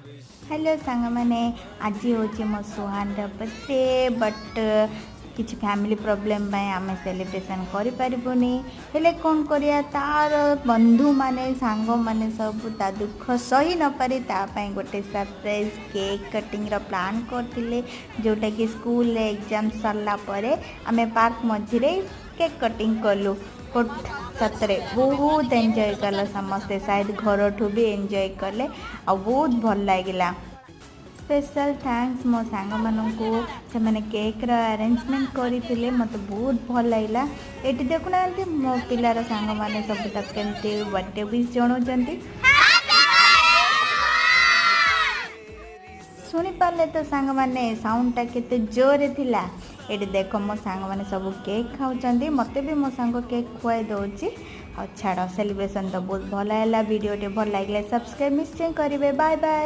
Hello सांग मैंने आज हूँ मो सुहान बर्थडे बट किसी फैमिली प्रॉब्लम आम सेलिब्रेशन करें हेले कौन करिया तार बंधु माने सांग माने सब ता दुख सही न पारी तापाई गोटे सरप्राइज केक कटिंग रो प्लान करथिले जोटा कि स्कूल एग्जाम सरला परे आमे पार्क मझिरे केक कटिंग कलु सतरे बहुत एंजॉय कल समस्ते शायद घर ठू भी एंजॉय कले आ बहुत भल लगिला। स्पेशल थैंक्स मो सांग मानू से मैंने केक रो अरेंजमेंट करते मत बहुत भल लगिला। ये देखुना मो पिलार सांग माने सब तक केमती बर्थडे विश जनाउछंती शुणी पारे तो सांग माने साउंडटा केते जोरे थिला। ये देख मो सांग माने सब केक खाऊँ मत भी मो सांग केक खुआई दौची आ छाड़ सेलिब्रेशन तो बहुत भल है। वीडियो भल लगे सब्सक्राइब निश्चय करेंगे। Bye bye.